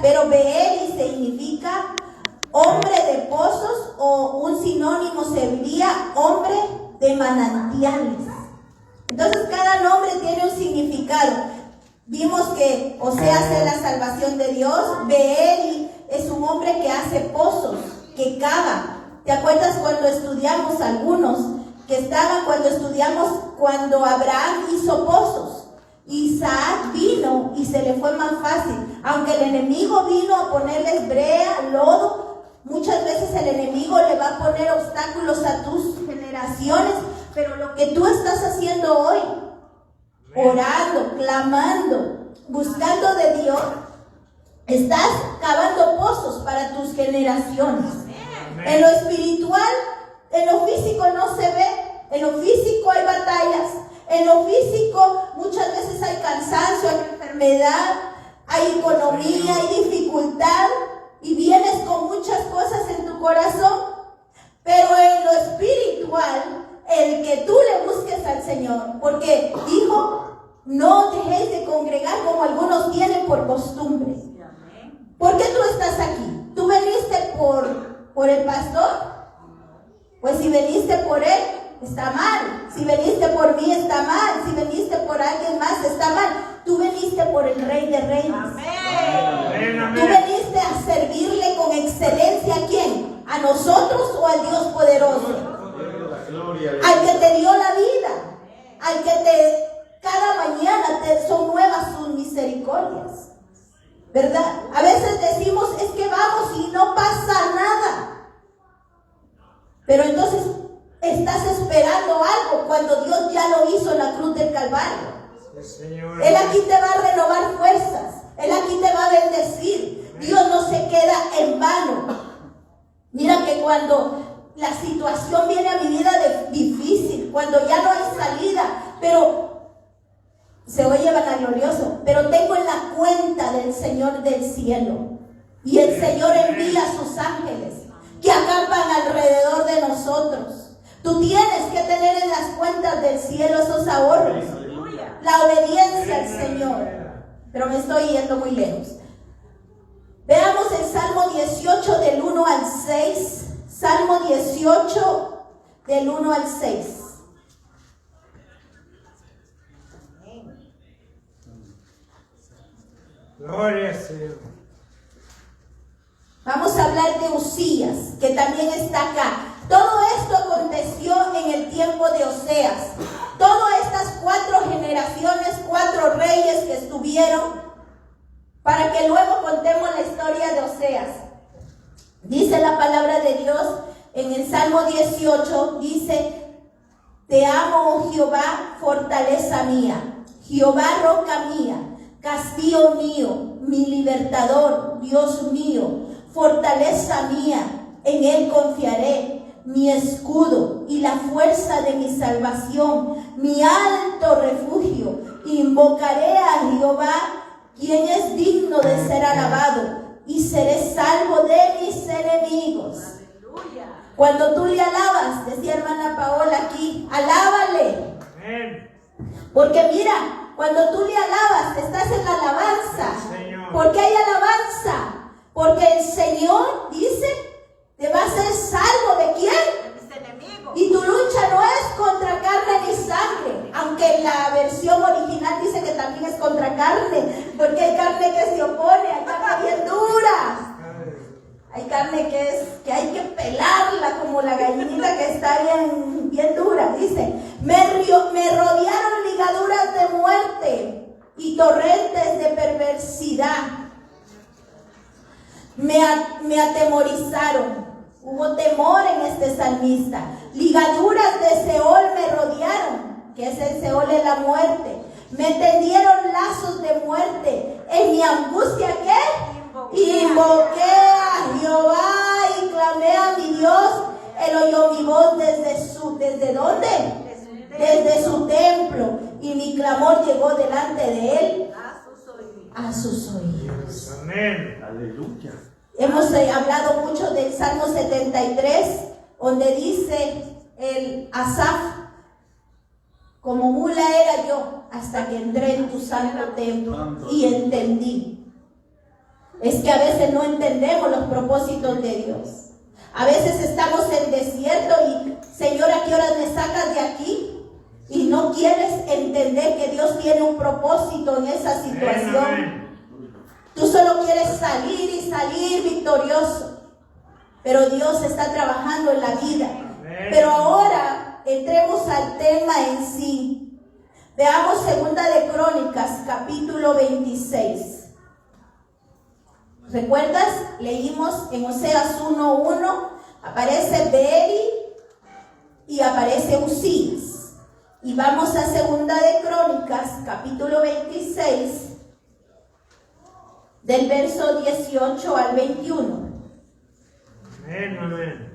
pero Beeri significa hombre de pozos, o un sinónimo sería hombre de manantiales. Entonces cada nombre tiene un significado. Vimos que Oseas es la salvación de Dios. Beeri es un hombre que hace pozos, que cava. ¿Te acuerdas cuando estudiamos algunos que estaban cuando Abraham hizo pozos? Isaac vino y se le fue más fácil. Aunque el enemigo vino a ponerles brea, lodo, muchas veces el enemigo le va a poner obstáculos a tus generaciones. Pero lo que tú estás haciendo hoy, orando, clamando, buscando de Dios, estás cavando pozos para tus generaciones. En lo espiritual, en lo físico no se ve. En lo físico hay batallas. En lo físico muchas veces hay cansancio, hay enfermedad, hay economía, hay dificultad, y vienes con muchas cosas en tu corazón. Pero en lo espiritual, el que tú le busques al Señor, porque dijo, no dejéis de congregar como algunos tienen por costumbre. ¿Por qué tú estás aquí? ¿Tú veniste por el pastor? Pues si veniste por él, está mal. Si veniste por mí, está mal. Si veniste por alguien más, está mal. Tú veniste por el Rey de Reyes. Amén. Tú veniste a servirle con excelencia. ¿A quién? ¿A nosotros o al Dios poderoso? Al que te dio la vida, al que cada mañana son nuevas sus misericordias, ¿verdad? A veces decimos, es que vamos y no pasa nada, pero entonces estás esperando algo cuando Dios ya lo hizo en la cruz del Calvario. Él aquí te va a renovar fuerzas, Él aquí te va a bendecir. Dios no se queda en vano. Mira que cuando la situación viene a mi vida difícil, cuando ya no hay salida, pero se oye vanaglorioso, pero tengo en la cuenta del Señor del cielo, y el Señor envía a sus ángeles que acampan alrededor de nosotros. Tú tienes que tener en las cuentas del cielo esos ahorros, la obediencia al Señor. Pero me estoy yendo muy lejos. Veamos el Salmo 18 del 1 al 6. Salmo 18, del 1 al 6. Gloria al Señor. Vamos a hablar de Uzías, que también está acá. Todo esto aconteció en el tiempo de Oseas. Todas estas 4 generaciones, 4 reyes que estuvieron, para que luego contemos la historia de Oseas. Dice la palabra de Dios en el Salmo 18, dice, te amo, oh Jehová, fortaleza mía, Jehová, roca mía, castillo mío, mi libertador, Dios mío, fortaleza mía, en él confiaré, mi escudo y la fuerza de mi salvación, mi alto refugio. Invocaré a Jehová, quien es digno de ser alabado, y seré salvo de mis enemigos. Aleluya. Cuando tú le alabas, decía hermana Paola aquí, alábale. Amén. Porque mira, cuando tú le alabas, estás en la alabanza. ¿Por qué hay alabanza? Porque el Señor dice, te va a hacer salvo ¿de quién? De mis enemigos. Y tu lucha no es contra carne ni sangre, aunque la versión original dice que también es contra carne, porque hay carne que se opone, hay carne bien dura. Hay carne que hay que pelarla como la gallinita que está bien dura. Dice, me rodearon ligaduras de muerte y torrentes de perversidad. Me atemorizaron. Hubo temor en este salmista. Ligaduras de Seol me rodearon, que es el Seol de la muerte. Me tendieron lazos de muerte. En mi angustia, ¿qué? Invoqué a Jehová y clamé a mi Dios. Él oyó mi voz ¿desde dónde? Desde su templo. Y mi clamor llegó delante de él a sus oídos. Amén. Aleluya. Hemos hablado mucho del Salmo 73, donde dice el Asaf, como mula era yo hasta que entré en tu santo templo y entendí. Es que a veces no entendemos los propósitos de Dios. A veces estamos en desierto y, Señor, ¿a qué horas me sacas de aquí? Y no quieres entender que Dios tiene un propósito en esa situación. Tú solo quieres salir y salir victorioso. Pero Dios está trabajando en la vida. Pero ahora entremos al tema en sí. Veamos 2 de Crónicas, capítulo 26. ¿Recuerdas? Leímos en Oseas 1:1, aparece Beeri y aparece Uzías. Y vamos a 2 de Crónicas, capítulo 26, del verso 18 al 21. Amén, amén.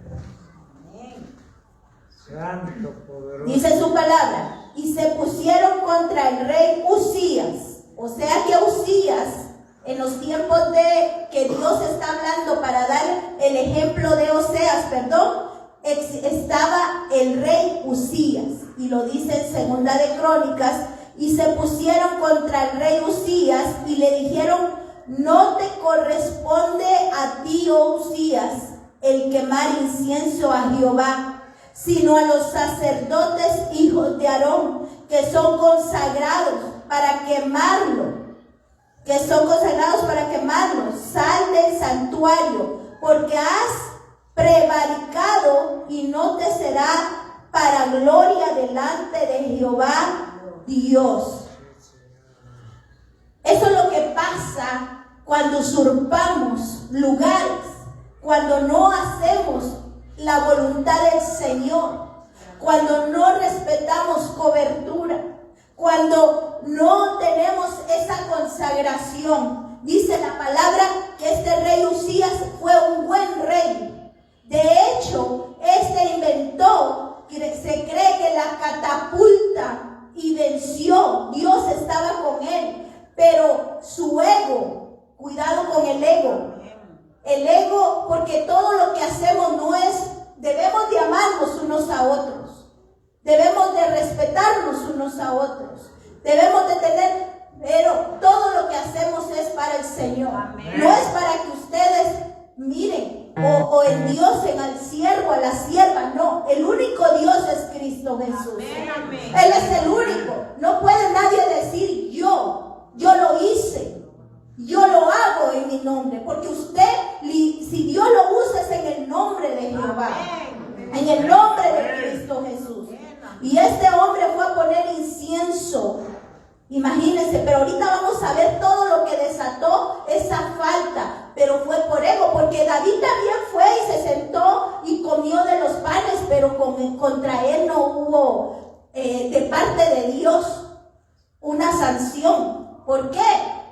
Santo, poderoso. Dice su palabra, y se pusieron contra el rey Uzías. O sea que Uzías, en los tiempos de que Dios está hablando para dar el ejemplo de Oseas, estaba el rey Uzías. Y lo dice en 2 de Crónicas, y se pusieron contra el rey Uzías y le dijeron: no te corresponde a ti, oh Uzías, el quemar incienso a Jehová, sino a los sacerdotes hijos de Aarón, que son consagrados para quemarlo. Sal del santuario, porque has prevaricado y no te será para gloria delante de Jehová Dios. Eso es lo que pasa cuando usurpamos lugares, cuando no hacemos la voluntad del Señor, cuando no respetamos cobertura, cuando no tenemos esa consagración. Dice la palabra que este rey Uzías fue un buen rey. De hecho, inventó, se cree que la catapulta, y venció. Dios estaba con él, pero su ego, cuidado con el ego. El ego, porque todo lo que hacemos no es, debemos de amarnos unos a otros, debemos de respetarnos unos a otros, debemos de tener, pero todo lo que hacemos es para el Señor. Amén. No es para que ustedes miren o endiosen al siervo, a la sierva. No, el único Dios es Cristo Jesús. Amén, amén. Él es el único. No puede nadie decir yo lo hice, yo lo hago en mi nombre, porque usted, si Dios lo usa, es en el nombre de Jehová, en el nombre de Cristo Jesús. Y este hombre fue a poner incienso. Imagínense, pero ahorita vamos a ver todo lo que desató esa falta, pero fue por ego, porque David también fue y se sentó y comió de los panes, pero contra él no hubo de parte de Dios una sanción. ¿Por qué?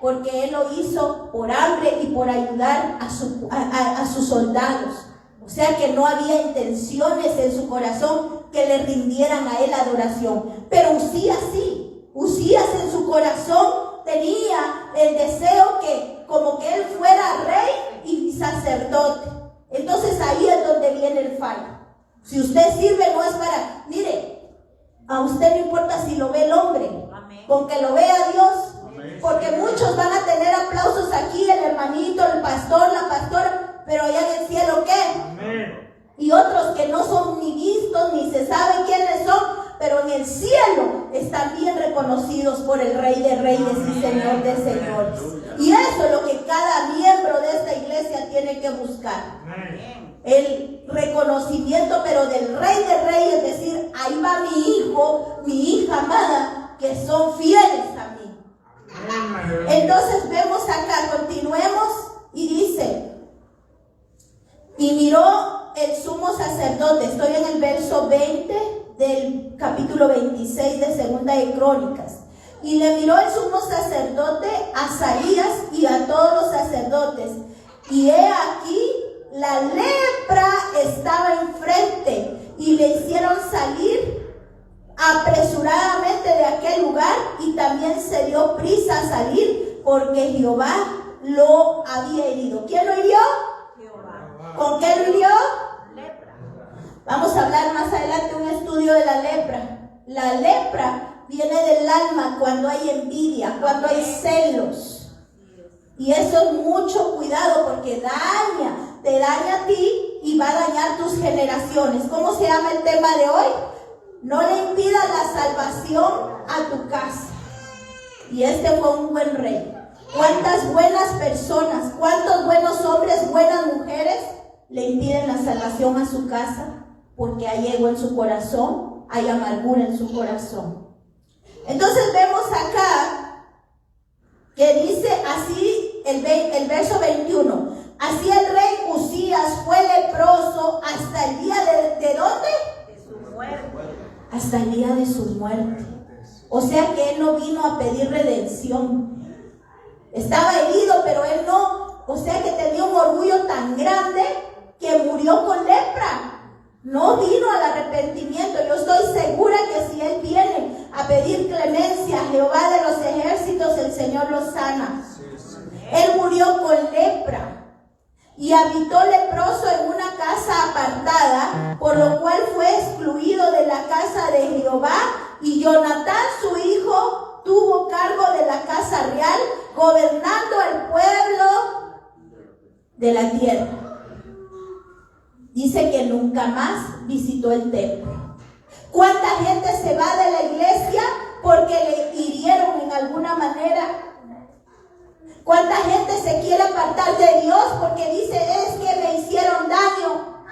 Porque él lo hizo por hambre y por ayudar a sus soldados. O sea que no había intenciones en su corazón que le rindieran a él adoración. Pero Uzías sí. Uzías en su corazón tenía el deseo que como que él fuera rey y sacerdote. Entonces ahí es donde viene el fallo. Si usted sirve, no es para, mire, a usted no importa si lo ve el hombre, con que lo vea Dios. Porque muchos van a tener aplausos aquí, el hermanito, el pastor, la pastora, pero allá en el cielo, ¿qué? Amén. Y otros que no son ni vistos, ni se sabe quiénes son, pero en el cielo están bien reconocidos por el Rey de Reyes y Señor de Señores. Y eso es lo que cada miembro de esta iglesia tiene que buscar. El reconocimiento, pero del Rey de Reyes, es decir, ahí va mi hijo, mi hija amada, que son fieles a mí. Entonces vemos acá, continuemos, y dice: y miró el sumo sacerdote, estoy en el verso 20 del capítulo 26 de 2 de Crónicas, y le miró el sumo sacerdote a Azarías y a todos los sacerdotes, y he aquí la lepra estaba enfrente, y le hicieron salir apresuradamente de aquel lugar, y también se dio prisa a salir, porque Jehová lo había herido. ¿Quién lo hirió? Jehová. ¿Con qué lo hirió? Lepra. Vamos a hablar más adelante un estudio de la lepra. La lepra viene del alma cuando hay envidia, cuando hay celos. Y eso es mucho cuidado porque te daña a ti y va a dañar tus generaciones. ¿Cómo se llama el tema de hoy? No le impidas la salvación a tu casa. Y este fue un buen rey. ¿Cuántas buenas personas, cuántos buenos hombres, buenas mujeres le impiden la salvación a su casa? Porque hay ego en su corazón, hay amargura en su corazón. Entonces vemos acá que dice así el verso 21. Así el rey Uzías fue leproso hasta el día ¿de dónde? De su muerte. Hasta el día de su muerte. O sea que él no vino a pedir redención. Estaba herido, pero él no. O sea que tenía un orgullo tan grande que murió con lepra. No vino al arrepentimiento. Yo estoy segura que si él viene a pedir clemencia a Jehová de los ejércitos, el Señor lo sana. Él murió con lepra y habitó leproso en una casa apartada, por lo cual fue excluido de la casa de Jehová. Y Jonatán, su hijo, tuvo cargo de la casa real, gobernando el pueblo de la tierra. Dice que nunca más visitó el templo. ¿Cuánta gente se va de la iglesia porque le hirieron en alguna manera? ¿Cuánta gente se quiere apartar de Dios porque dice, es que me hicieron daño?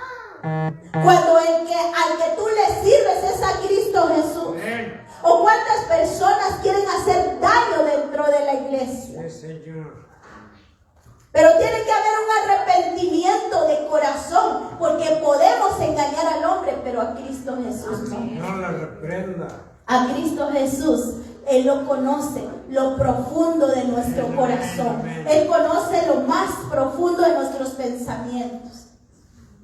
Cuando al que tú le sirves es a Cristo Jesús. ¿O cuántas personas quieren hacer daño dentro de la iglesia? Sí, Señor. Pero tiene que haber un arrepentimiento de corazón, porque podemos engañar al hombre, pero a Cristo Jesús no. No la reprenda. A Cristo Jesús, Él lo conoce, lo profundo de nuestro corazón. Él conoce lo más profundo de nuestros pensamientos.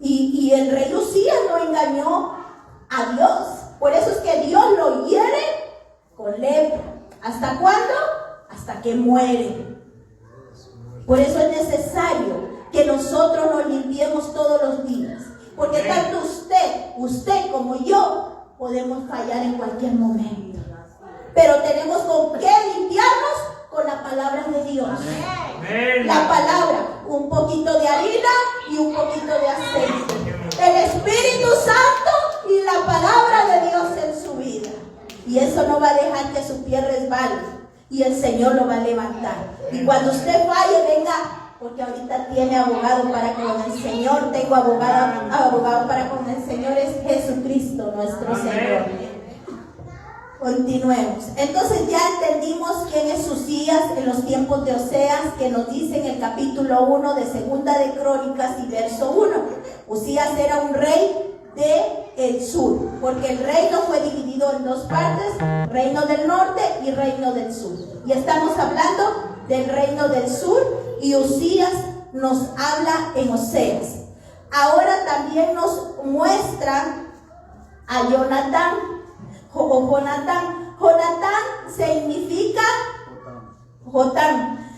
Y el rey Uzías no engañó a Dios. Por eso es que Dios lo hiere con lepra. ¿Hasta cuándo? Hasta que muere. Por eso es necesario que nosotros nos limpiemos todos los días. Porque tanto usted como yo, podemos fallar en cualquier momento. Pero tenemos con qué limpiarnos, con la palabra de Dios. La palabra, un poquito de harina y un poquito de aceite. El Espíritu Santo y la palabra de Dios en su vida. Y eso no va a dejar que su pie resbale. Y el Señor lo va a levantar. Y cuando usted falle, venga, porque ahorita tiene abogado para con el Señor. Tengo abogado para con el Señor, es Jesucristo nuestro Señor. Continuemos. Entonces ya entendimos quién es Uzías en los tiempos de Oseas, que nos dice en el capítulo 1 de Segunda de Crónicas y verso 1. Uzías era un rey del sur, porque el reino fue dividido en dos partes, reino del norte y reino del sur. Y estamos hablando del reino del sur, y Uzías nos habla en Oseas. Ahora también nos muestra a Jonatán. Jonatán significa Jotán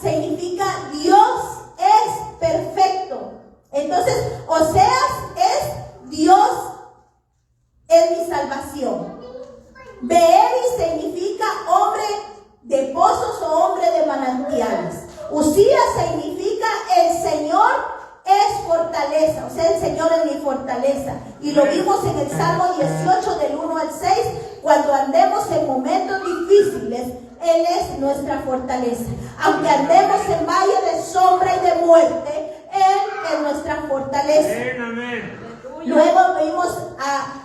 significa Dios es perfecto. Entonces, Oseas es Dios es mi salvación. Beeri significa hombre de pozos o hombre de manantiales. Uzías significa el Señor es fortaleza, o sea, el Señor es mi fortaleza. Y lo vimos en el Salmo 18 del 1 al 6, cuando andemos en momentos difíciles, Él es nuestra fortaleza. Aunque andemos en valle de sombra y de muerte, Él es nuestra fortaleza. Luego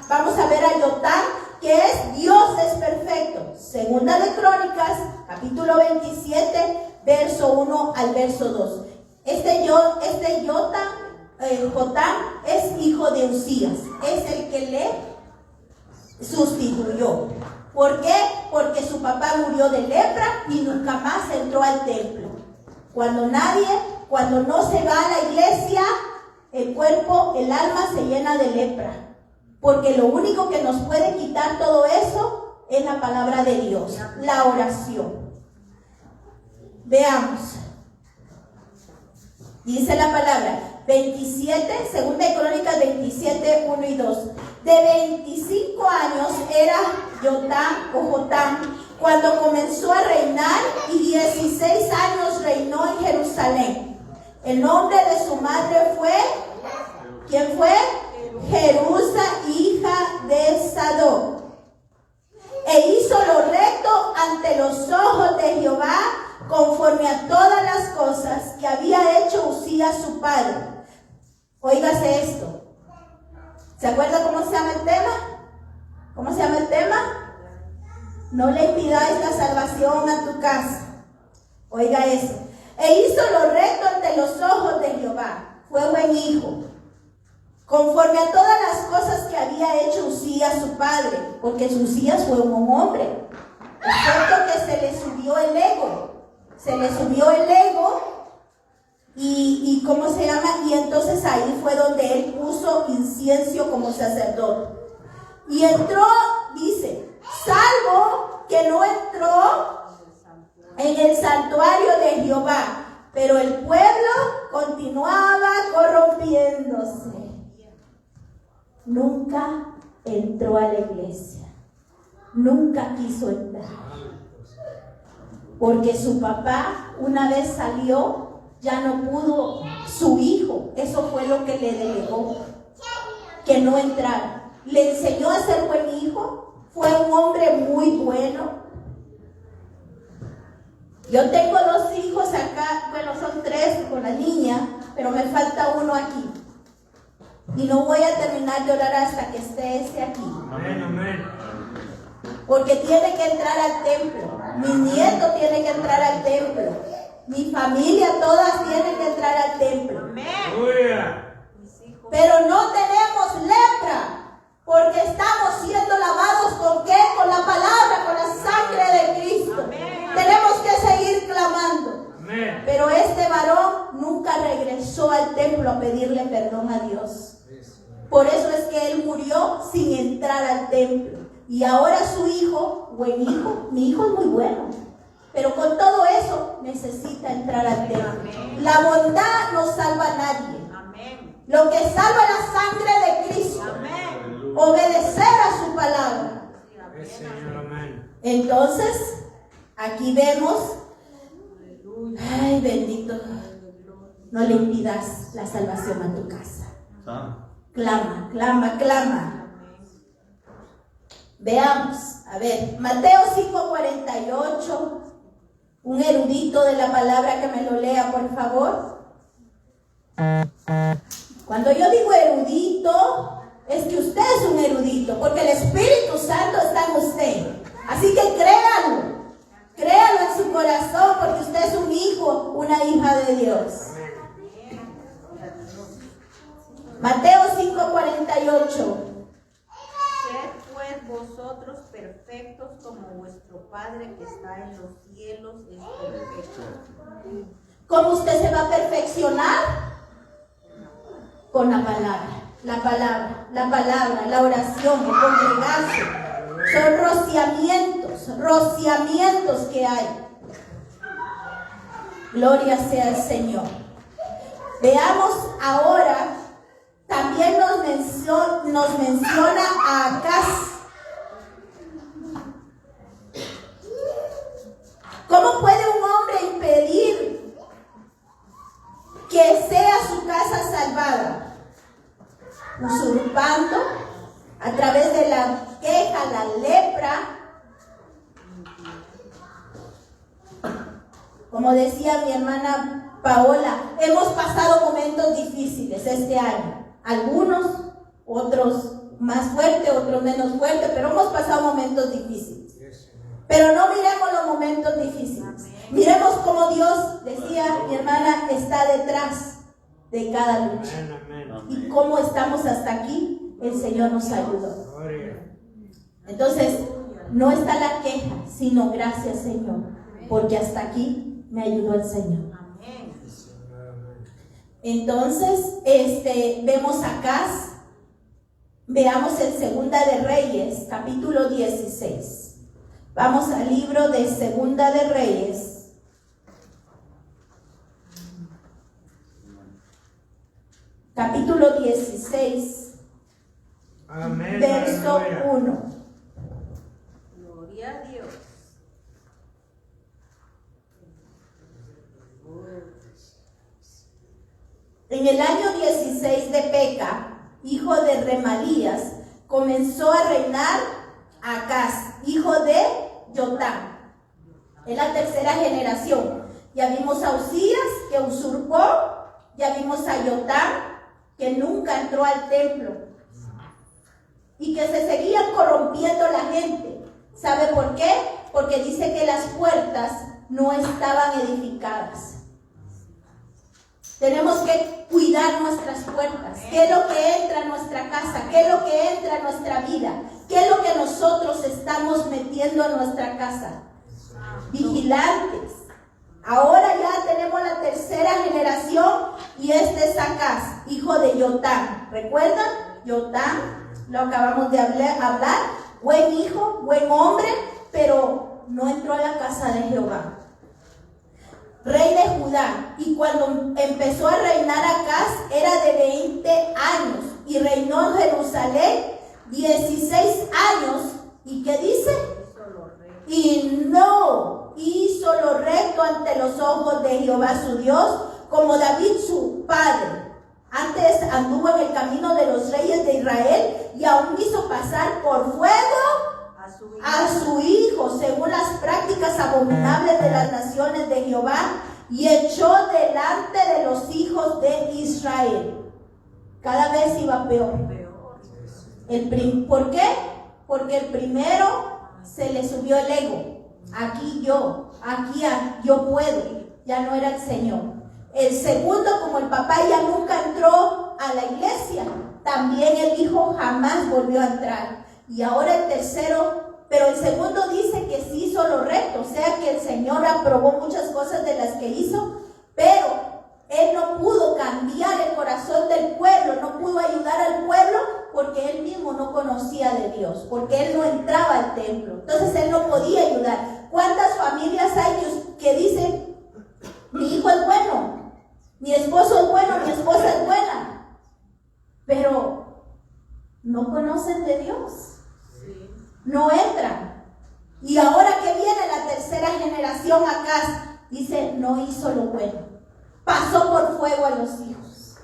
vamos a ver a Jotán, que es Dios es perfecto. Segunda de Crónicas, capítulo 27, verso 1 al verso 2. Jotán es hijo de Uzías, es el que le sustituyó. ¿Por qué? Porque su papá murió de lepra y nunca más entró al templo. Cuando no se va a la iglesia, el cuerpo, el alma se llena de lepra. Porque lo único que nos puede quitar todo eso es la palabra de Dios, la oración. Veamos. Dice la palabra, 27, segunda de Crónicas 27, 1 y 2. De 25 años era Jotán cuando comenzó a reinar, y 16 años años reinó en Jerusalén. El nombre de su madre fue, ¿quién fue? Jerusa, hija de Sadoc. E hizo lo recto ante los ojos de Jehová, conforme a todas las cosas que había hecho Usías su padre. Óigase esto. ¿Se acuerda cómo se llama el tema? ¿Cómo se llama el tema? No le impidáis la salvación a tu casa. Oiga eso. E hizo lo recto ante los ojos de Jehová. Fue buen hijo, conforme a todas las cosas que había hecho Usías su padre, porque Usías fue un hombre, excepto que se le subió el ego. Se le subió el ego y ¿cómo se llama? Y entonces ahí fue donde él puso incienso como sacerdote. Y entró, dice, salvo que no entró en el santuario de Jehová, pero el pueblo continuaba corrompiéndose. Nunca entró a la iglesia, nunca quiso entrar, porque su papá una vez salió, ya no pudo, su hijo, eso fue lo que le delegó, que no entrara. Le enseñó a ser buen hijo, fue un hombre muy bueno. Yo tengo 2 hijos acá, bueno, son 3 con la niña, pero me falta uno aquí. Y no voy a terminar de orar hasta que esté ese aquí. Amén, amén. Porque tiene que entrar al templo. Mi nieto tiene que entrar al templo. Mi familia, todas tienen que entrar al templo. Aleluya. Pero no tenemos lepra, porque estamos siendo lavados ¿con qué? Con la palabra, con la sangre de Cristo. Tenemos que seguir clamando. Amén. Pero este varón nunca regresó al templo a pedirle perdón a Dios. Por eso es que él murió sin entrar al templo. Y ahora su hijo, buen hijo, mi hijo es muy bueno, pero con todo eso necesita entrar al templo. La bondad no salva a nadie. Lo que salva es la sangre de Cristo. Obedecer a su palabra. Señor, amén. Entonces, aquí vemos, ay bendito, no le impidas la salvación a tu casa. Clama, clama, clama. Veamos, a ver, Mateo 5:48, un erudito de la palabra que me lo lea, por favor. Cuando yo digo erudito, es que usted es un erudito, porque el Espíritu Santo está en usted. Así que créalo en su corazón, porque usted es un hijo, una hija de Dios. Mateo 5:48. Sed pues vosotros perfectos como vuestro Padre que está en los cielos es perfecto. ¿Cómo usted se va a perfeccionar? Con la palabra, la oración, el congregarse. Son rociamientos que hay. Gloria sea el Señor. Veamos ahora, también nos menciona a Acaz. ¿Cómo puede un hombre impedir que sea su casa salvada? Usurpando a través de la queja, la lepra. Como decía mi hermana Paola, hemos pasado momentos difíciles este año. Algunos, otros más fuertes, otros menos fuertes, pero hemos pasado momentos difíciles. Pero no miremos los momentos difíciles. Miremos cómo Dios, decía mi hermana, está detrás de cada lucha. Y cómo estamos hasta aquí, el Señor nos ayudó. Entonces, no está la queja, sino gracias, Señor, porque hasta aquí me ayudó el Señor. Entonces, vemos acá, veamos en Segunda de Reyes, capítulo 16. Vamos al libro de Segunda de Reyes. Capítulo 16, Amén. verso Aleluya. 1. Gloria a Dios. En el año 16 de Peca, hijo de Remalías, comenzó a reinar Acaz, hijo de Jotam. Es la tercera generación. Ya vimos a Usías, que usurpó. Ya vimos a Jotam, que nunca entró al templo. Y que se seguía corrompiendo la gente. ¿Sabe por qué? Porque dice que las puertas no estaban edificadas. Tenemos que cuidar nuestras puertas. ¿Qué es lo que entra a nuestra casa? ¿Qué es lo que entra a nuestra vida? ¿Qué es lo que nosotros estamos metiendo a nuestra casa? Vigilantes. Ahora ya tenemos la tercera generación y este es Acaz, hijo de Jotam. ¿Recuerdan? Jotam, lo acabamos de hablar. Buen hijo, buen hombre, pero no entró a la casa de Jehová. Rey de Judá, y cuando empezó a reinar Acaz era de 20 años y reinó en Jerusalén 16 años. ¿Y qué dice? Y no hizo lo recto ante los ojos de Jehová su Dios, como David su padre. Antes anduvo en el camino de los reyes de Israel y aún hizo pasar por fuego a su hijo, según las prácticas abominables de las naciones de Jehová, y echó delante de los hijos de Israel. Cada vez iba peor. ¿Por qué? Porque el primero se le subió el ego. Aquí yo puedo. Ya no era el Señor. El segundo, como el papá ya nunca entró a la iglesia, también el hijo jamás volvió a entrar. Y ahora el tercero, pero el segundo dice que sí hizo lo recto, o sea que el Señor aprobó muchas cosas de las que hizo, pero él no pudo cambiar el corazón del pueblo, no pudo ayudar al pueblo porque él mismo no conocía de Dios, porque él no entraba al templo. Entonces él no podía ayudar. ¿Cuántas familias hay que dicen, mi hijo es bueno, mi esposo es bueno, mi esposa es buena, pero no conocen de Dios? No entran. Y ahora que viene la tercera generación acá, dice, no hizo lo bueno, pasó por fuego a los hijos.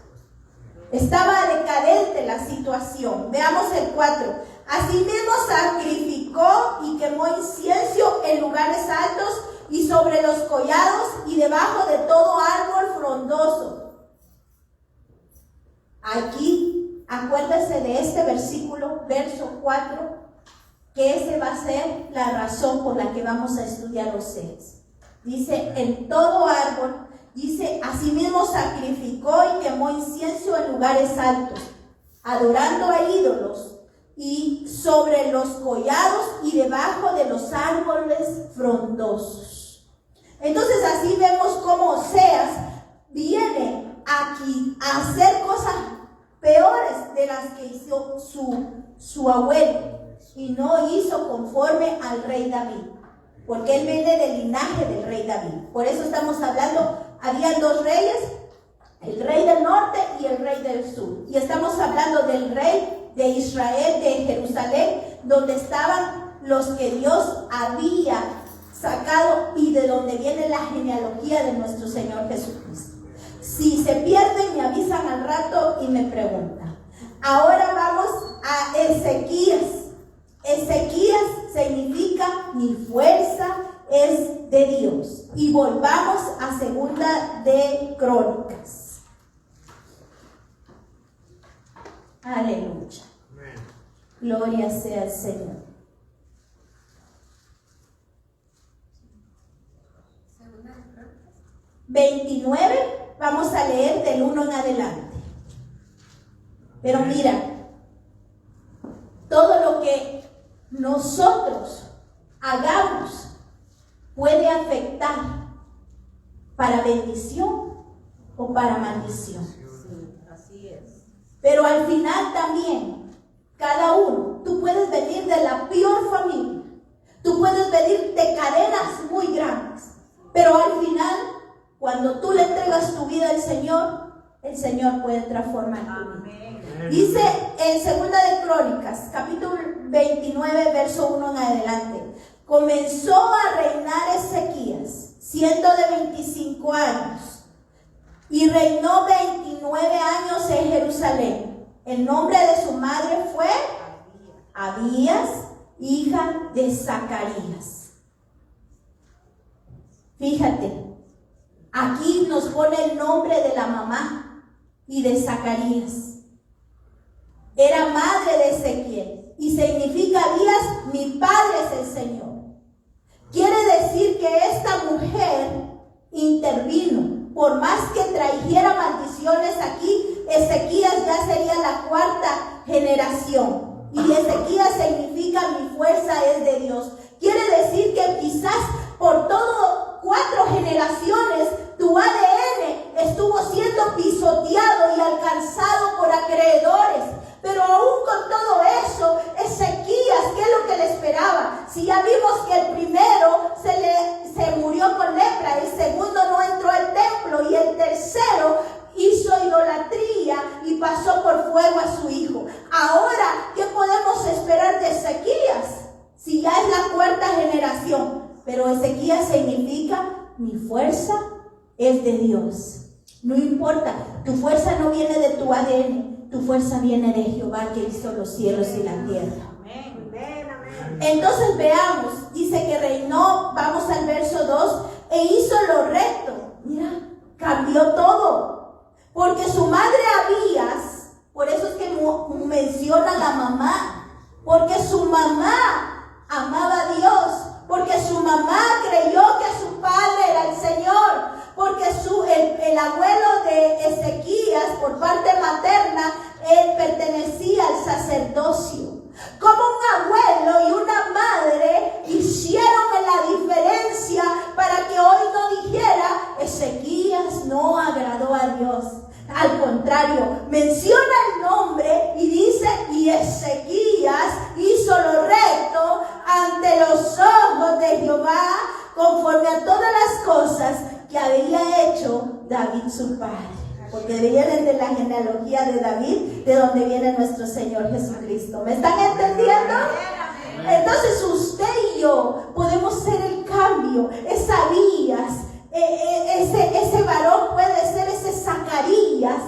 Estaba decadente la situación. Veamos el 4. Asimismo sacrificó y quemó incienso en lugares altos y sobre los collados y debajo de todo árbol frondoso. Aquí, acuérdese de este versículo, verso 4, que ese va a ser la razón por la que vamos a estudiar Oseas. Dice, en todo árbol, dice, asimismo sacrificó y quemó incienso en lugares altos, adorando a ídolos, y sobre los collados y debajo de los árboles frondosos. Entonces así vemos cómo Oseas viene aquí a hacer cosas peores de las que hizo su abuelo, y no hizo conforme al rey David, porque él viene del linaje del rey David. Por eso estamos hablando, había dos reyes, el rey del norte y el rey del sur, y estamos hablando del rey de Israel, de Jerusalén, donde estaban los que Dios había sacado y de donde viene la genealogía de nuestro Señor Jesucristo. Si se pierden, me avisan al rato y me preguntan. Ahora vamos a Ezequías. Ezequías significa mi fuerza es de Dios. Y volvamos a Segunda de Crónicas. Aleluya. Amén. Gloria sea al Señor. 29, vamos a leer del 1 en adelante. Pero mira, todo lo que nosotros hagamos puede afectar para bendición o para maldición. Sí, así es. Pero al final también, cada uno, tú puedes venir de la peor familia, tú puedes venir de cadenas muy grandes, pero al final, cuando tú le entregas tu vida al Señor, el Señor puede transformar tu vida. Amén. Dice en Segunda de Crónicas, capítulo 29, verso 1 en adelante, comenzó a reinar Ezequías, siendo de 25 años, y reinó 29 9 años en Jerusalén. El nombre de su madre fue Abías, hija de Zacarías. Fíjate, aquí nos pone el nombre de la mamá y de Zacarías. Era madre de Ezequiel y significa Abías, mi padre es el Señor. Quiere decir que esta mujer intervino. Por más que trajera maldiciones aquí, Ezequías ya sería la 4ª generación. Y Ezequías significa mi fuerza es de Dios. Quiere decir que quizás por todo 4 generaciones tu ADN estuvo siendo pisoteado y alcanzado por acreedores. Pero aún con todo eso, Ezequías, ¿qué es lo que le esperaba? Si ya vimos que el primero se murió con lepra, el segundo no entró al templo y el tercero hizo idolatría y pasó por fuego a su hijo. Ahora, ¿qué podemos esperar de Ezequías? Si ya es la 4ª generación. Pero Ezequías significa mi fuerza es de Dios. No importa, tu fuerza no viene de tu ADN. Tu fuerza viene de Jehová que hizo los cielos y la tierra. Entonces veamos, dice que reinó, vamos al verso 2, e hizo lo recto. Mira, cambió todo. Porque su madre Abías, por eso es que menciona a la mamá, porque su mamá amaba a Dios, porque su mamá creyó que su padre era el Señor. Porque el abuelo de Ezequías, por parte materna, él pertenecía al sacerdocio. Como un abuelo y una madre hicieron la diferencia para que hoy no dijera, Ezequías no agradó a Dios. Al contrario, menciona el nombre y dice, y Ezequías hizo lo recto ante los ojos de Jehová, conforme a todas las cosas que había hecho David su padre. Porque vienen de la genealogía de David, de donde viene nuestro Señor Jesucristo. ¿Me están entendiendo? Entonces usted y yo podemos ser el cambio. Es Abías, ese varón puede ser ese Zacarías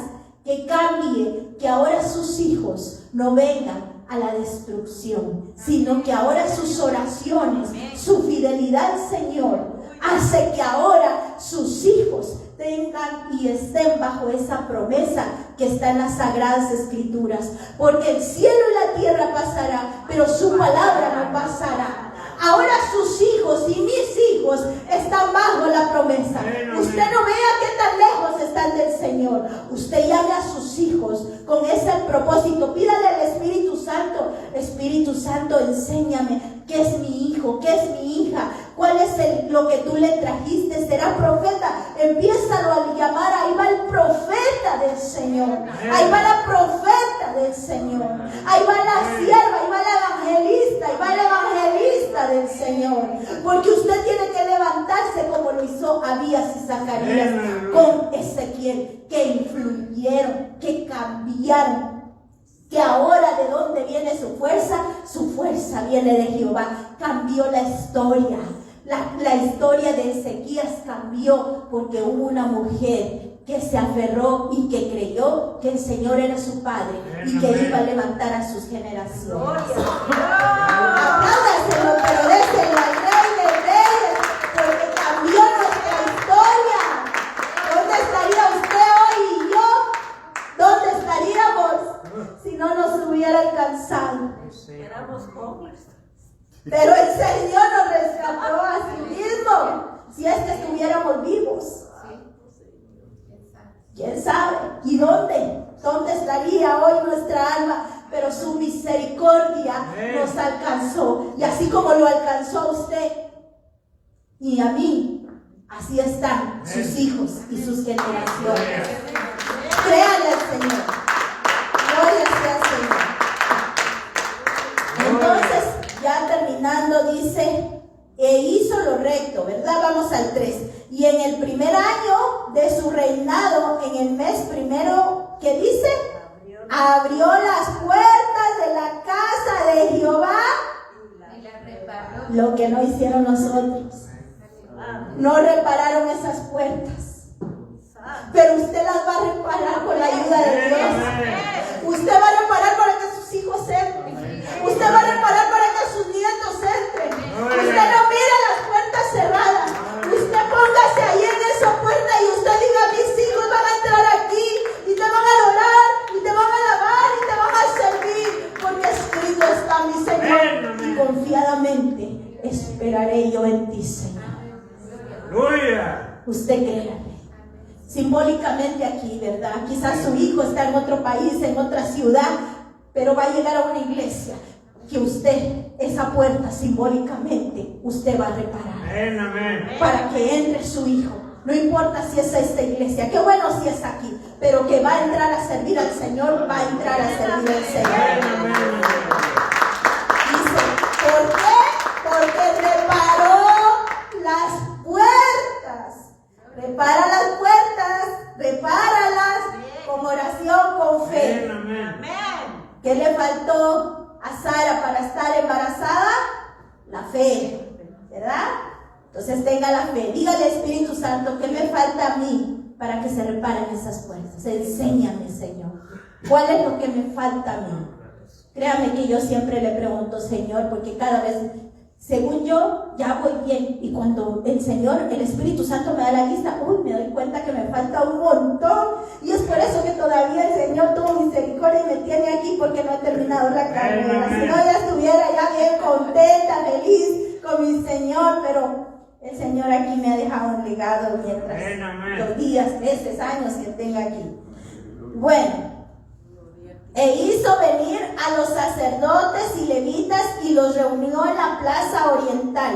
que cambie, que ahora sus hijos no vengan a la destrucción, sino que ahora sus oraciones, su fidelidad al Señor, hace que ahora sus hijos tengan y estén bajo esa promesa que está en las Sagradas Escrituras. Porque el cielo y la tierra pasará, pero su palabra no pasará. Ahora sus hijos y mis hijos están bajo la promesa. Usted no vea qué tan lejos están del Señor. Usted llame a sus hijos con ese propósito. Pídale al Espíritu Santo, Espíritu Santo, enséñame qué es mi hijo, qué es mi hija, cuál es lo que tú le trajiste. ¿Será profeta? Empiézalo a llamar. Ahí va el profeta del Señor, ahí va la profeta del Señor, ahí va la sierva, ahí va la evangelista, ahí va el evangelista del Señor. Porque usted tiene que levantarse como lo hizo Abías y Zacarías con Ezequiel, que influyeron, que cambiaron. Que ahora de dónde viene su fuerza viene de Jehová. Cambió la historia. La historia de Ezequías cambió porque hubo una mujer que se aferró y que creyó que el Señor era su padre y que iba a levantar a sus generaciones. Apláudaselo, pero déselo al Rey de Reyes, porque cambió nuestra historia. ¿Dónde estaría usted hoy y yo? ¿Dónde estaríamos si no nos hubiera alcanzado? Éramos jóvenes. Pero el Señor nos rescató a sí mismo. Si es que estuviéramos vivos, ¿quién sabe? ¿Y dónde? ¿Dónde estaría hoy nuestra alma? Pero su misericordia nos alcanzó. Y así como lo alcanzó a usted y a mí, así están sus hijos y sus generaciones. Créanle al Señor. Gloria sea al Señor. Entonces, ya terminando, dice, e hizo lo recto, ¿verdad? Vamos al 3. Y en el primer año de su reinado, en el mes primero, ¿qué dice? Abrió las puertas de la casa de Jehová. Y la reparó. Lo que no hicieron nosotros. No repararon esas puertas. Pero usted las va a reparar con la usted créale. Simbólicamente aquí, ¿verdad? Quizás su hijo está en otro país, en otra ciudad, pero va a llegar a una iglesia que usted, esa puerta simbólicamente, usted va a reparar. Amén, amén. Para que entre su hijo. No importa si es esta iglesia, qué bueno si es aquí, pero que va a entrar a servir al Señor, va a entrar a servir al Señor. Amén, amén. Dice, ¿por qué? Porque reparó las puertas. Repara las puertas, repáralas con oración, con fe. Amén, amén. ¿Qué le faltó a Sara para estar embarazada? La fe, ¿verdad? Entonces tenga la fe, dígale al Espíritu Santo, ¿qué me falta a mí para que se reparen esas puertas? Enséñame, Señor, ¿cuál es lo que me falta a mí? Créame que yo siempre le pregunto, Señor, porque cada vez, según yo, ya voy bien, y cuando el Señor, el Espíritu Santo me da la lista, me doy cuenta que me falta un montón, y es por eso que todavía el Señor tuvo misericordia y me tiene aquí, porque no he terminado la carrera. Si no, ya estuviera ya bien contenta, feliz con mi Señor, pero el Señor aquí me ha dejado un legado mientras los días, meses, años que tenga aquí. Bueno, e hizo venir a los sacerdotes y levitas y los reunió en la plaza oriental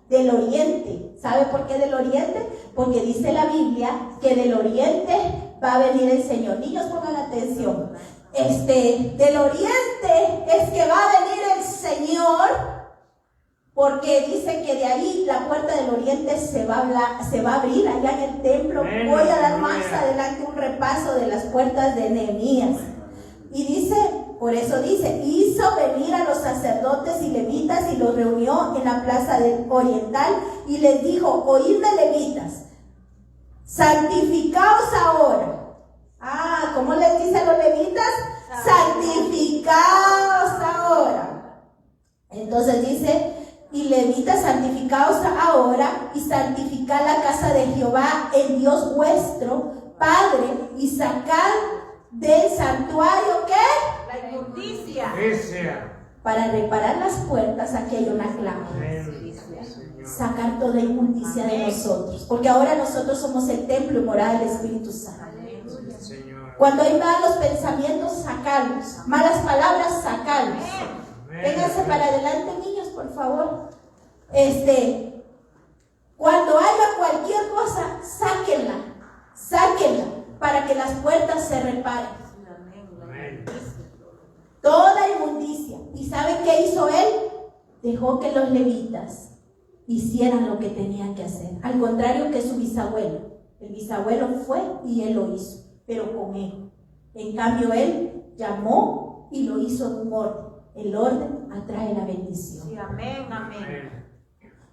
del oriente. ¿Sabe por qué del oriente? Porque dice la Biblia que del oriente va a venir el Señor. Niños, pongan atención. Del oriente es que va a venir el Señor, porque dice que de ahí la puerta del oriente se va a abrir allá en el templo. Voy a dar más adelante un repaso de las puertas de Nehemías. Y dice, por eso dice, hizo venir a los sacerdotes y levitas y los reunió en la plaza oriental y les dijo, oídme levitas, santificaos ahora. ¿Cómo les dice a los levitas? Santificaos ahora. Entonces dice, y levitas, santificaos ahora y santificad la casa de Jehová, el Dios vuestro, Padre, y sacad del santuario, ¿qué? La inmundicia. Para reparar las puertas, aquí hay una clave. Sacar toda inmundicia de nosotros, porque ahora nosotros somos el templo y morada del Espíritu Santo. Cuando hay malos pensamientos, sacarlos. Malas palabras, sacarlos. Vénganse para adelante, niños, por favor. Cuando haya cualquier cosa, sáquenla, para que las puertas se reparen. Toda inmundicia. ¿Y saben qué hizo él? Dejó que los levitas hicieran lo que tenían que hacer. Al contrario que su bisabuelo. El bisabuelo fue y él lo hizo, pero con él. En cambio, él llamó y lo hizo en un orden. El orden atrae la bendición. Sí, amén, amén.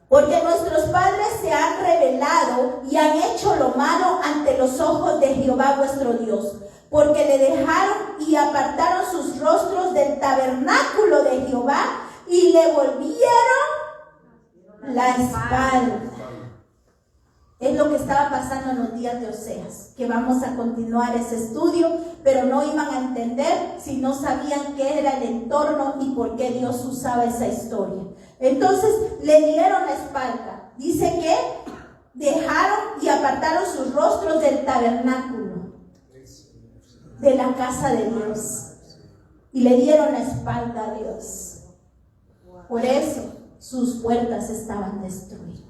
Porque nuestros padres se han rebelado y han hecho lo malo ante los ojos de Jehová vuestro Dios, porque le dejaron y apartaron sus rostros del tabernáculo de Jehová y le volvieron la espalda. Es lo que estaba pasando en los días de Oseas, que vamos a continuar ese estudio, pero no iban a entender si no sabían qué era el entorno y por qué Dios usaba esa historia. Entonces le dieron la espalda. Dice que dejaron y apartaron sus rostros del tabernáculo, de la casa de Dios, y le dieron la espalda a Dios. Por eso sus puertas estaban destruidas.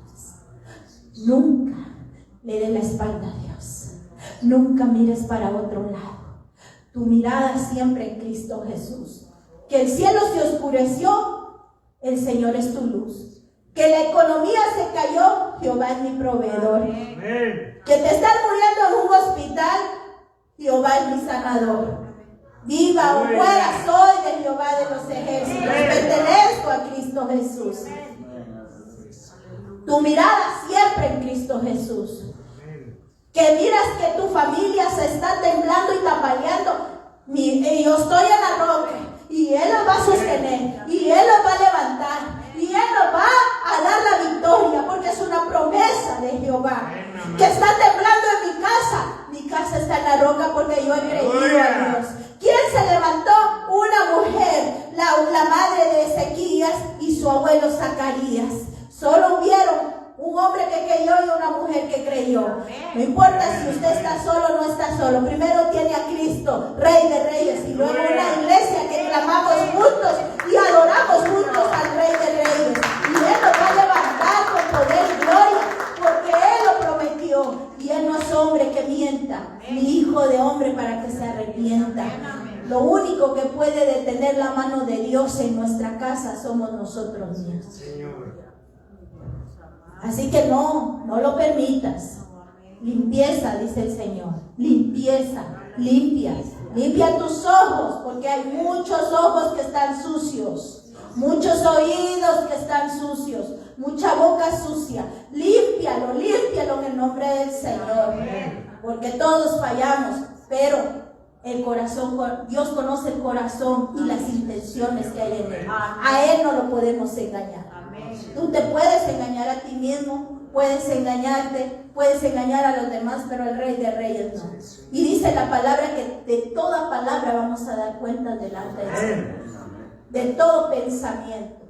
Nunca le dé la espalda a Dios. Nunca mires para otro lado. Tu mirada siempre en Cristo Jesús. Que el cielo se oscureció, el Señor es tu luz. Que la economía se cayó, Jehová es mi proveedor. Amén. Que te estás muriendo en un hospital, Jehová es mi sanador. Viva o muera, soy de Jehová de los ejércitos. Pertenezco a Cristo Jesús. Tu mirada siempre en Cristo Jesús. Que miras que tu familia se está temblando y tambaleando. Yo estoy en la roca y Él los va a sostener y Él los va a levantar y Él nos va a dar la victoria, porque es una promesa de Jehová. Que está temblando en mi casa está en la roca, porque yo he creído a Dios. ¿Quién se levantó? Una mujer, la madre de Ezequías y su abuelo Zacarías. Solo hubieron un hombre que creyó y una mujer que creyó. No importa si usted está solo o no está solo. Primero tiene a Cristo, Rey de Reyes, y luego una iglesia que clamamos juntos y adoramos juntos al Rey de Reyes. Y Él nos va a levantar con poder y gloria, porque Él lo prometió. Y Él no es hombre que mienta, ni hijo de hombre para que se arrepienta. Lo único que puede detener la mano de Dios en nuestra casa somos nosotros mismos. Señor. Así que no lo permitas. Limpieza, dice el Señor. Limpieza, limpia tus ojos, porque hay muchos ojos que están sucios, muchos oídos que están sucios, mucha boca sucia. Límpialo en el nombre del Señor, porque todos fallamos, pero el corazón, Dios conoce el corazón y las intenciones que hay en Él. A Él no lo podemos engañar. Tú te puedes engañar a ti mismo, puedes engañarte, puedes engañar a los demás, pero el Rey de Reyes no. Y dice la palabra que de toda palabra vamos a dar cuenta delante del Señor, de todo pensamiento.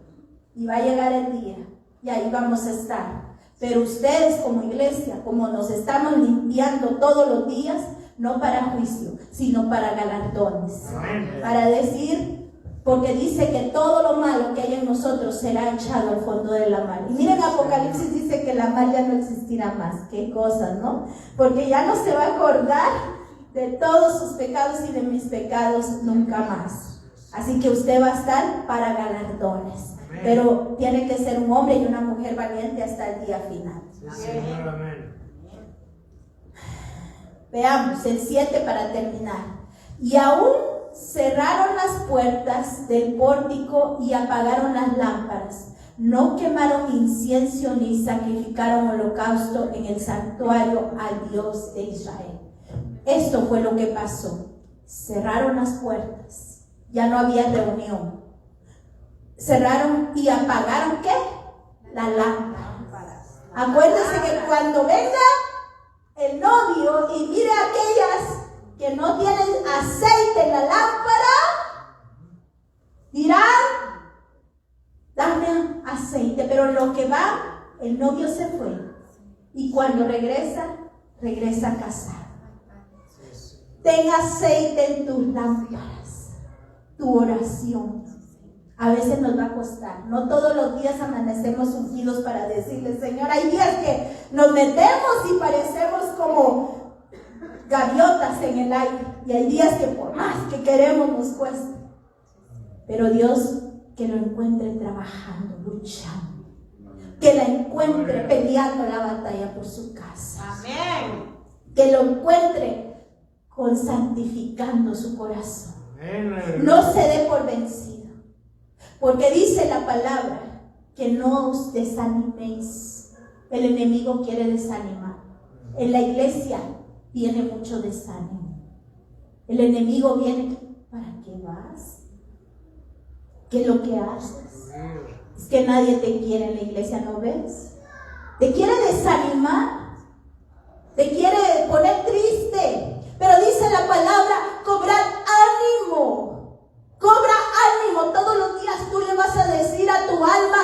Y va a llegar el día y ahí vamos a estar. Pero ustedes como iglesia, como nos estamos limpiando todos los días, no para juicio, sino para galardones. Para decir, porque dice que todo lo malo que hay en nosotros será echado al fondo de la mar. Y miren, Apocalipsis dice que la mar ya no existirá más. Qué cosas, ¿no? Porque ya no se va a acordar de todos sus pecados y de mis pecados nunca más. Así que usted va a estar para galardones. Pero tiene que ser un hombre y una mujer valiente hasta el día final. Señor, amén. Veamos el 7 para terminar. Y aún cerraron las puertas del pórtico y apagaron las lámparas. No quemaron incienso ni sacrificaron holocausto en el santuario al Dios de Israel. Esto fue lo que pasó. Cerraron las puertas. Ya no había reunión. Cerraron y apagaron ¿qué? La lámpara. Acuérdense que cuando venga el novio y mire a aquellas que no tienen aceite en la lámpara, dirán, dame aceite. Pero lo que va, el novio se fue. Y cuando regresa casado. Ten aceite en tus lámparas. Tu oración. A veces nos va a costar. No todos los días amanecemos ungidos para decirle, Señor, hay días que nos metemos y parecemos como gaviotas en el aire. Y hay días que por más que queremos nos cuesta. Pero Dios que lo encuentre trabajando, luchando. Que la encuentre peleando la batalla por su casa. Amén. Que lo encuentre santificando su corazón. No se dé por vencido. Porque dice la palabra que no os desaniméis. El enemigo quiere desanimar. En la iglesia viene mucho desánimo. El enemigo viene, ¿para qué vas? ¿Qué es lo que haces? Es que nadie te quiere en la iglesia, ¿no ves? Te quiere desanimar. Te quiere poner triste. Pero dice la palabra, cobrad ánimo. Cobra ánimo. Todos los días tú le vas a decir a tu alma,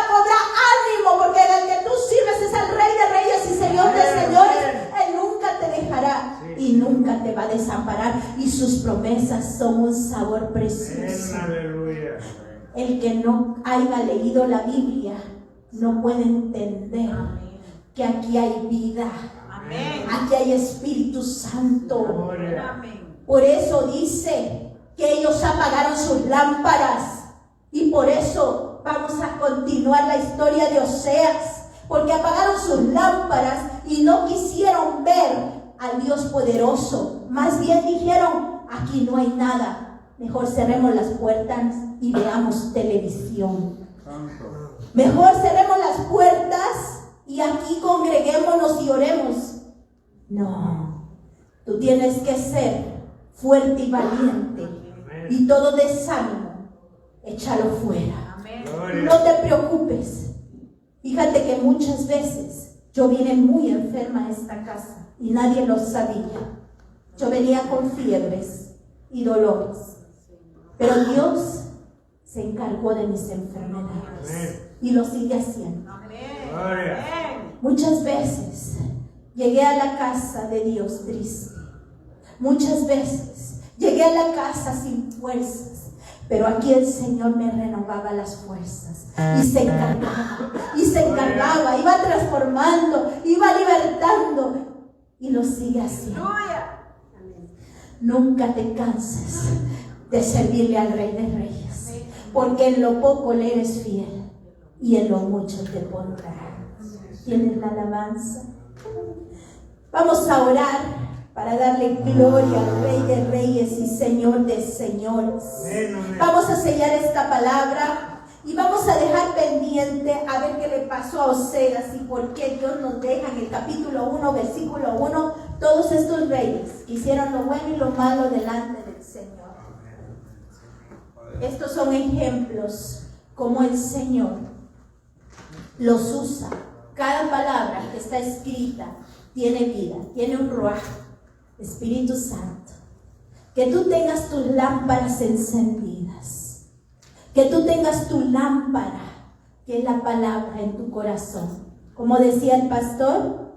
cobra ánimo, porque el que tú sirves es el Rey de Reyes y Señor de Señores. Él nunca te dejará y nunca te va a desamparar, y sus promesas son un sabor precioso. El que no haya leído la Biblia no puede entender que aquí hay vida. Aquí hay Espíritu Santo. Por eso dice que ellos apagaron sus lámparas, y por eso vamos a continuar la historia de Oseas, porque apagaron sus lámparas y no quisieron ver al Dios poderoso. Más bien dijeron, aquí no hay nada, mejor cerremos las puertas y veamos televisión. Mejor cerremos las puertas y aquí congreguémonos y oremos. No, tú tienes que ser fuerte y valiente. Y todo desánimo, échalo fuera. No te preocupes. Fíjate que muchas veces yo vine muy enferma a esta casa y nadie lo sabía. Yo venía con fiebres y dolores. Pero Dios se encargó de mis enfermedades y lo sigue haciendo. Gloria. Muchas veces llegué a la casa de Dios triste. Muchas veces llegué a la casa sin fuerzas. Pero aquí el Señor me renovaba las fuerzas. Y se encargaba, iba transformando, iba libertando. Y lo sigue haciendo. Nunca te canses de servirle al Rey de Reyes. Porque en lo poco le eres fiel. Y en lo mucho te pondrá. ¿Tienes la alabanza? Vamos a orar para darle gloria al Rey de Reyes y Señor de Señores. Vamos a sellar esta palabra y vamos a dejar pendiente a ver qué le pasó a Oseas y por qué Dios nos deja en el capítulo 1, versículo 1, todos estos reyes que hicieron lo bueno y lo malo delante del Señor. Estos son ejemplos como el Señor los usa. Cada palabra que está escrita tiene vida, tiene un ruaj. Espíritu Santo, que tú tengas tus lámparas encendidas, que tú tengas tu lámpara, que es la palabra, en tu corazón. Como decía el pastor,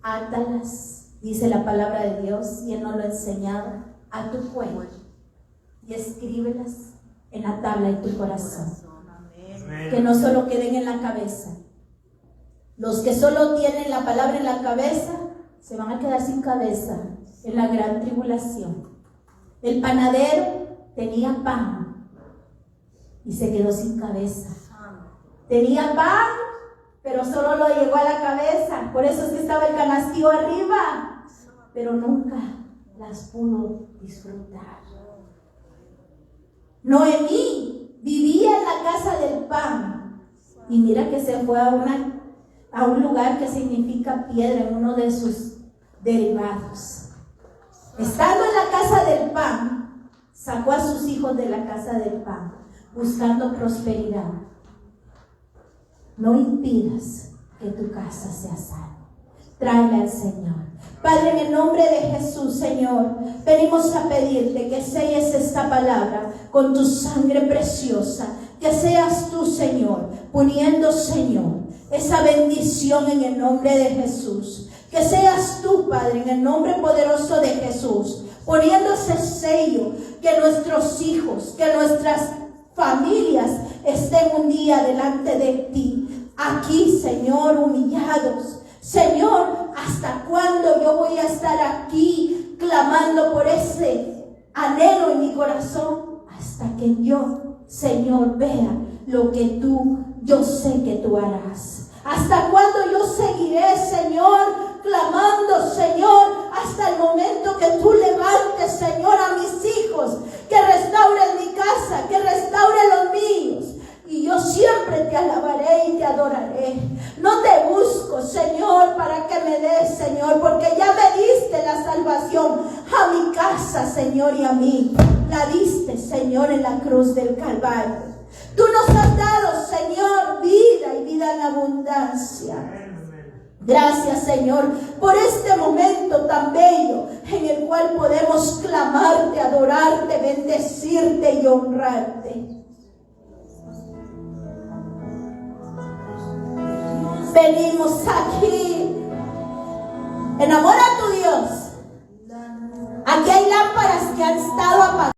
átalas, dice la palabra de Dios, y él nos lo ha enseñado, a tu cuello, y escríbelas en la tabla de tu corazón. Que no solo queden en la cabeza. Los que solo tienen la palabra en la cabeza se van a quedar sin cabeza en la gran tribulación. El panadero tenía pan y se quedó sin cabeza. Tenía pan, pero solo lo llegó a la cabeza. Por eso es que estaba el canastillo arriba, pero nunca las pudo disfrutar. Noemí vivía en la casa del pan y mira que se fue a un lugar que significa piedra, en uno de sus derivados. Estando en la casa del pan, sacó a sus hijos de la casa del pan, buscando prosperidad. No impidas que tu casa sea sana. Tráele al Señor. Padre, en el nombre de Jesús, Señor, venimos a pedirte que selles esta palabra con tu sangre preciosa. Que seas tú, Señor, poniendo, Señor, esa bendición en el nombre de Jesús. Que seas tú, Padre, en el nombre poderoso de Jesús, poniendo ese sello, que nuestros hijos, que nuestras familias estén un día delante de ti, aquí, Señor, humillados. Señor, ¿hasta cuándo yo voy a estar aquí clamando por ese anhelo en mi corazón? Hasta que yo, Señor, vea lo que yo sé que tú harás. ¿Hasta cuándo yo seguiré, Señor, clamando, Señor, hasta el momento que tú levantes, Señor, a mis hijos, que restauren mi casa, que restauren los míos? Y yo siempre te alabaré y te adoraré. No te busco, Señor, para que me des, Señor, porque ya me diste la salvación a mi casa, Señor, y a mí. La diste, Señor, en la cruz del Calvario. Tú nos has dado, Señor, vida y vida en abundancia. Gracias, Señor, por este momento tan bello en el cual podemos clamarte, adorarte, bendecirte y honrarte. Venimos aquí. Enamora a tu Dios. Aquí hay lámparas que han estado apagadas.